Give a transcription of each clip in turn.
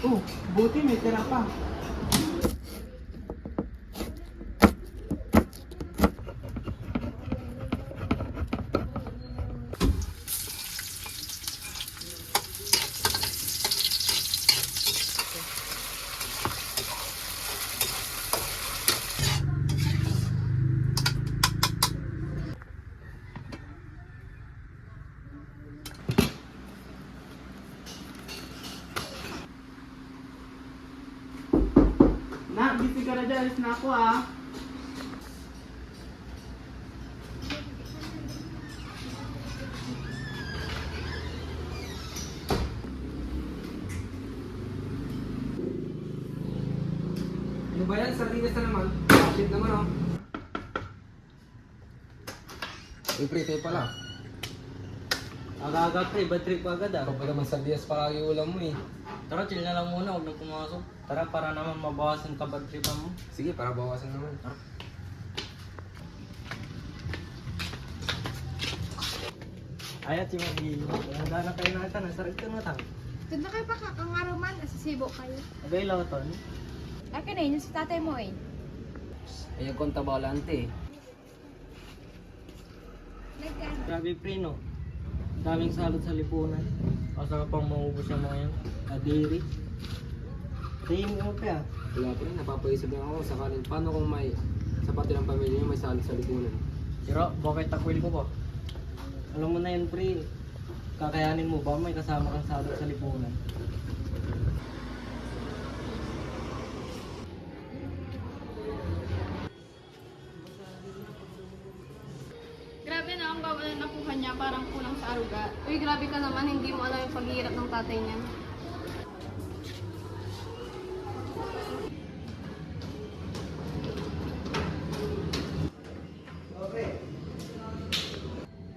Oh, buti may tira pa. Na, busy ka na dyan. Alis na ako ah. Ano ba yan? Sardinas na naman. Bakit naman oh. Uy, pre, tayo pala. Agad-agad pre, bad trip agad ah. Ikaw pa naman sardinas palagi ulam mo eh. Tara, chill na lang muna, huwag nang pumasok. Tara, para naman mabawasan ka bad tripan mo. Sige, para bawasan naman. Ayat si Magi. Handa na kayo natin, nasarap ka na tang. Doon na kayo pa kakangaraman, nasisibo kayo. Agay lauton. Akin na yun, si tatay mo eh. Ay, konta balante eh. Nagkano? Grabe pre no. Daming salot sa lipunan. Asa ka pang maubos yung mga yan. Adiri. Tingin mo pre ah. Wala pre, napapaisip lang ako sakaling paano kung may sapat ng pamilya niyo may salit sa lipunan. Pero bakit takwil ko ba? Alam mo na yan pre. Kakayanin mo ba may kasama kang salot sa lipunan? Grabe na ang bawal na nakuha niya, parang kulang sa aruga. Uy, grabe ka naman, hindi mo alam yung paghihirap ng tatay niya.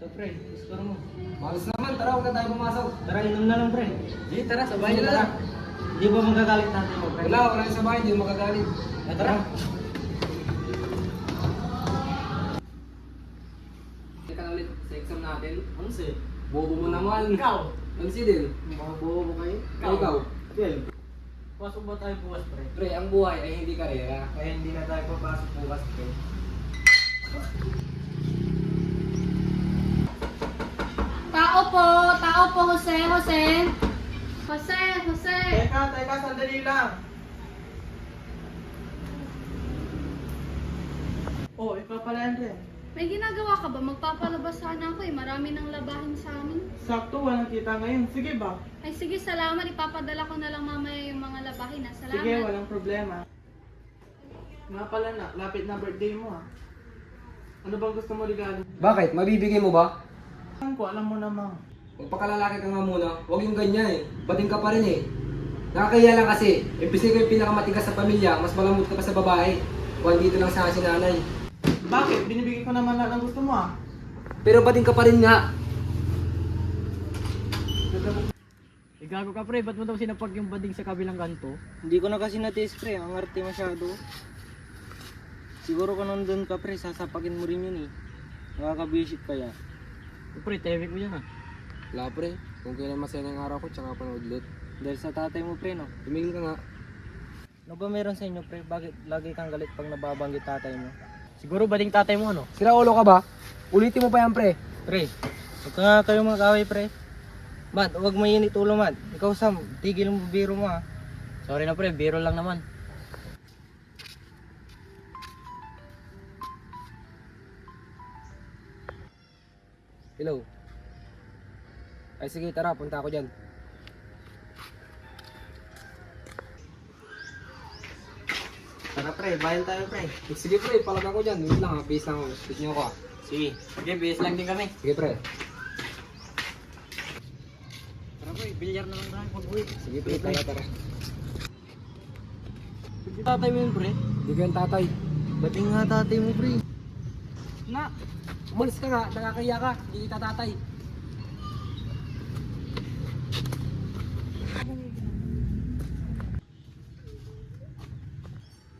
Ito pre, gusto mo. Malas naman, tara, huwag na tayo pumasok. Tara, inom na lang pre. Sige, tara, sabay na lang. Di ba magagalit natin mo pre? Wala yung sabay, hindi mo makagalit. Tara. Hindi ka na ulit sa exam natin. Ano si? Bobo mo naman. Ikaw? Ano si Del? Mga bobo kayo? Ikaw? Well, pasok ba tayo bukas pre? Pre, ang buhay ay hindi karera. Kaya hindi na tayo papasok bukas pre. Tao po, Jose. Teka, sandali lang. Oh, ipapalayan rin. May ginagawa ka ba? Magpapalabas sana ako eh. Marami nang labahin sa amin. Sakto, walang kita ngayon. Sige ba? Ay sige, salamat. Ipapadala ko na lang mamaya yung mga labahin ha. Salamat. Sige, walang problema. Nga pala na, lapit na birthday mo ah. Ano bang gusto mo regalo? Bakit? Mabibigay mo ba? Alam mo namang. Magpakalalaki ka nga muna. Huwag yung ganyan eh. Bading ka pa rin eh. Nakakaya lang kasi. Imbis na yung pinakamatigas sa pamilya, mas malamot ka pa sa babae. Kung dito lang sa akin si nanay. Bakit? Binibigay ko naman lahat ng gusto mo ah. Pero bading ka pa rin nga. Gago ka pre, ba't mo daw sinapag yung bading sa kabilang kanto? Hindi ko na kasi natis pre, ang arte masyado. Siguro kung nandun ka pre, sasapagin mo rin yun eh. Nakakabisit kaya. Pre, tewik mo yan ah. Wala pre. Kung kailan masaya ng araw ko, tsaka panoodlot. Dahil sa tatay mo pre no. Tumingin ka nga. Ano ba meron sa inyo pre? Bakit lagi kang galit pag nababanggit tatay mo? Siguro bading tatay mo no? Sira ulo ka ba? Ulitin mo pa yan pre. Pre, huwag ka nga kayo mga kaway pre. Mad, huwag mainit ulo Mad. Ikaw Sam, tigil mo biro mo ah. Sorry na pre, biro lang naman. Hello. Ay sige, tara, punta ako dyan. Tara pre, bayan tayo pre. Sige pre, palag ako dyan. Wait lang ha, base lang ako. Speak niyo ako ha. Sige, sige, bihis lang din kami. Sige pre. Tara pre, bilyar naman tayo pag-uwi. Sige pre, tara tara. Tatay mo yun pre? Hindi ko yung tatay. Bating nga tatay mo pre? Na! Umalis ka nga, nakakaya ka. Hindi kita tatay.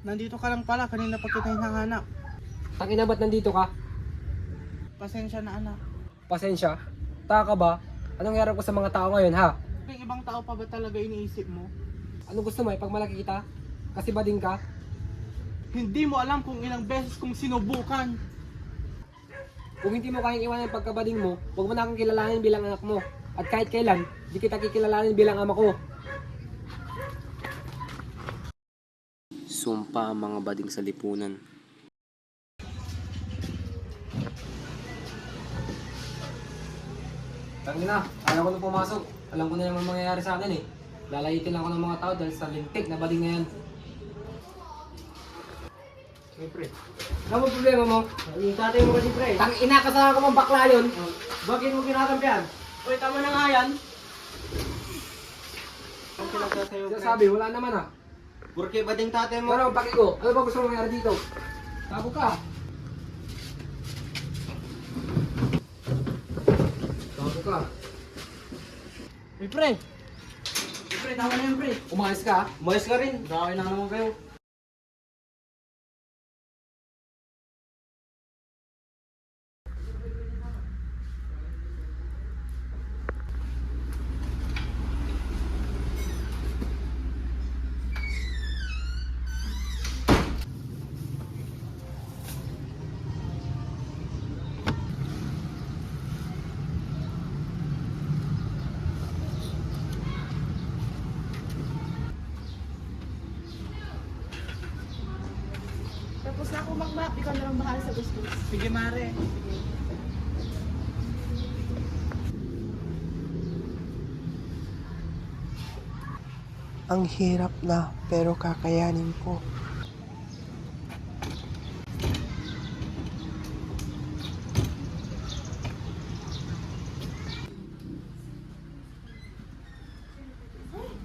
Nandito ka lang pala, kanina pa kita hinahanap. Tangina ba't nandito ka? Pasensya na anak. Pasensya. Taka ba? Anong nangyari ko sa mga tao ngayon ha? Yung ibang tao pa ba talaga iniisip mo? Ano gusto mo, ipagmalaki kita? Kasi bading ka? Hindi mo alam kung ilang beses kong sinubukan. Kung hindi mo kayang iwanan ang pagkabading mo, huwag mo na akong kilalanin bilang anak mo. At kahit kailan, di kita kikilalanin bilang ama ko. Sumpa ang mga bading sa lipunan. Tangin na, alam ko na pumasok. Alam ko na naman mangyayari sa akin eh. Lalayitin ako ng mga tao dahil sa lintik na bading na yan. Siyempre. Ano mo problema mo? Yung tatay mo kasi pre. Tang ina ka sa ako mong bakla yun. Bakit mo kinakampihan? Uy, tama na nga yan. Ang pinagsasayo, pre. Sabi, wala naman ah. Porque bading tatay mo. Pero ang paki ko, ano ba gusto mo mangyari dito? Tago ka. Tago ka. Uy pre. Pre, tama na yan pre. Umayos ka. Umayos ka rin. Dami na naman kayo. Tapos na ako mag-map, ikaw na lang bahala sa gusto. Sige, Mare. Ang hirap na pero kakayanin ko.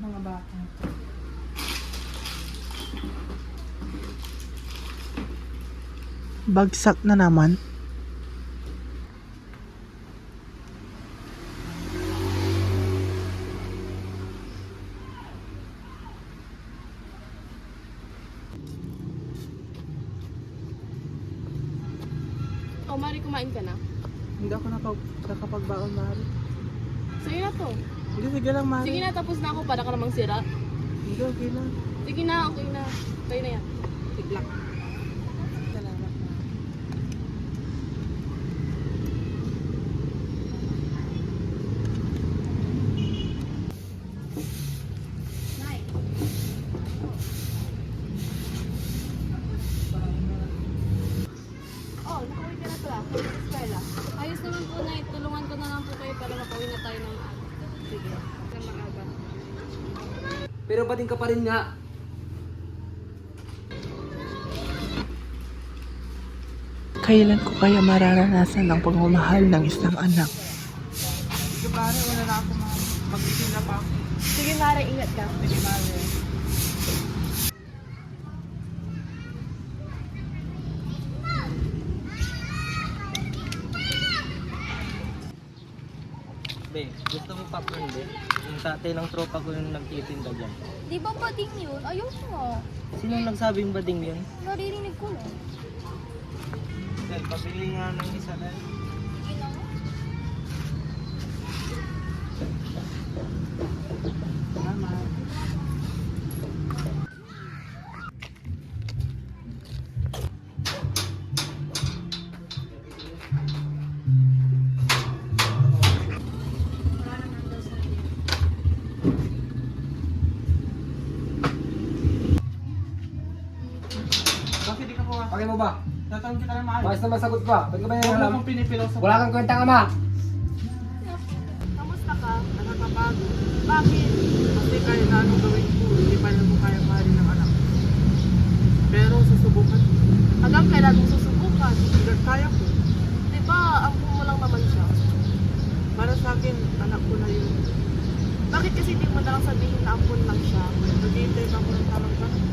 Mga bata. Bagsak na naman. Oh, Mari, kumain ka na. Hindi ako nakapagbaon, Mare. Sige na to. Hindi, sige lang, Mare. Sige na, tapos na ako para ka namang sira. Hindi, okay lang. Sige na, okay na. Tayo na yan. Tiglak. Salamat, Mare. Oh, nakauwi ka na pala. Sa eskwela. Ayos naman po na tulungan ko na lang po kayo para makauwi na tayo ng ano. Sige. Sa maaga. Pero bading ka pa rin nga. Kailan ko kaya mararanasan ang pagmamahal ng isang anak? Sige, Mare, wala na ako, Mare. Mag-isip na pa ako. Sige, Mari, ingat ka. Sige, Mare. Be, gusto mo pa friend eh? Yung tatay ng tropa ko yung nagtitinda dyan. Di ba bading yun? Ayos nga. Sino nagsabing bading yun? Naririnig ko lang. Dahil pabili nga ng isa dahil. Sige na nga. Salamat. Bakit di ka pumasok? Pakay mo ba? Tatanong kita ng Mare. Bakit naman sagot ka? Ba't ka ba Huwag yung mo alam? akong pinipilaw sa... Wala kang kwentang ama. Kamusta ka? Nakakapagod. Bakit? Kasi kahit na anong gawin ko, hindi pa rin mo kaya mahalin ng anak. Pero susubukan ko. Hanggang kailan mo susubukan? Hanggang kaya ko. Di ba, ampun mo lang naman siya? Para sa akin, anak ko na yun. Bakit kasi di mo na lang sabihin na ampun lang siya? Naghihintay pa ako ng tamang panahon.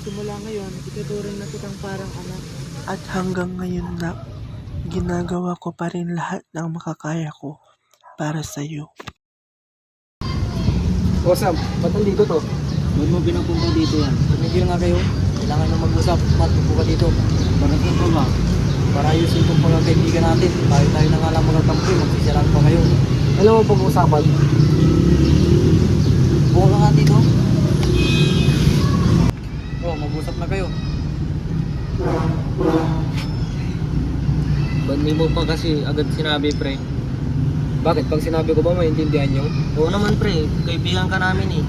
Simula ngayon, ituturing na kitang parang anak. At hanggang ngayon na ginagawa ko pa rin lahat ng makakaya ko para sa'yo. O Sam, ba't nandito to? Ba't mo pinapunta dito yan? Tumigil nga kayo. Kailangan na mag-usap. Mat, upo ka dito. Bakit ka ba? Para ayusin itong mga kaibigan natin. Tayo na nga lang magkakampi. Magsisiyalan pa kayo. Alam mo pag-uusapan? Buka ka nga dito. Mag-usap na kayo. Ba't may mo pa kasi agad sinabi, pre? Bakit? Pag sinabi ko ba maintindihan nyo? Oo naman, pre. Kaibigan ka namin eh.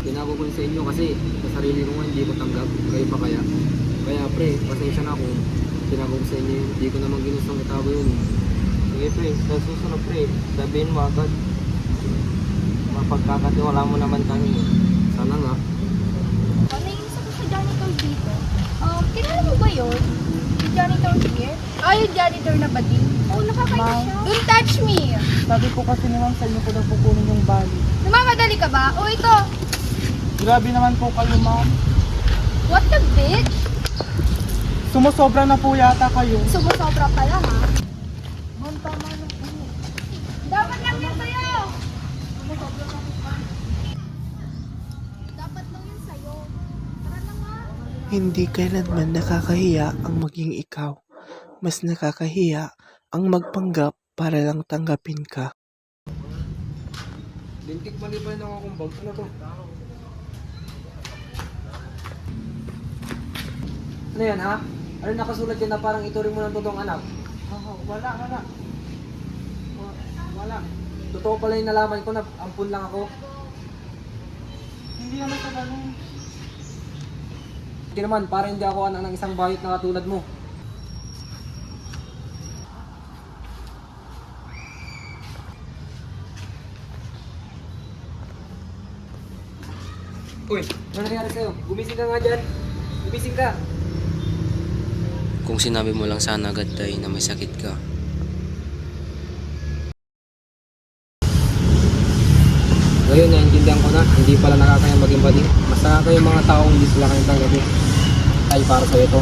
Tinago ko sa inyo kasi sa sarili ko nga hindi ko tanggap. Kayo pa kaya? Kaya pre, pasensya na kung tinago ko sa inyo yun. Hindi ko naman ginustong itabo yun. Sige, pre. Sa susunod, pre. Sabihin mo agad. Mapagkakatiwala mo naman kami. Sana nga. Nainis ako sa janitor dito. Kilala mo ba yun? Yung janitor here? Yung janitor na bading. Nakakainis siya. Don't touch me! Sabi ko kasi naman sa inyo ko daw kukunin yung bali. Namamadali ka ba? Ito! Grabe naman po kayo, ma'am. What the bitch? Sumusobra na po yata kayo. Sumusobra pala, ha? Ma'am, tama na po. Dapat lang yan sa'yo! Sumusobra na po. Dapat lang yan sa'yo. Tara na nga. Hindi kailanman nakakahiya ang maging ikaw. Mas nakakahiya ang magpanggap para lang tanggapin ka. Lintik mali pa yung akong bag. Ano to? Ano yan ha? Ano nakasulat yan na parang ituring mo ng totoong anak? Wala. Wala. Totoo pala yung nalaman ko na ampun lang ako. Hindi naman sa ganun. Hindi naman, parang hindi ako anak ng isang bayot na katulad mo. Uy, ano nangyari sa'yo? Gumising ka nga dyan. Gumising ka. Kung sinabi mo lang sana agad tayo na may sakit ka. Ngayon, naiintindihan ko na, hindi pala nakakaya maging bading. Mas nakakaya yung mga taong hindi sila kayang tanggapin. Ay, para sa'yo to.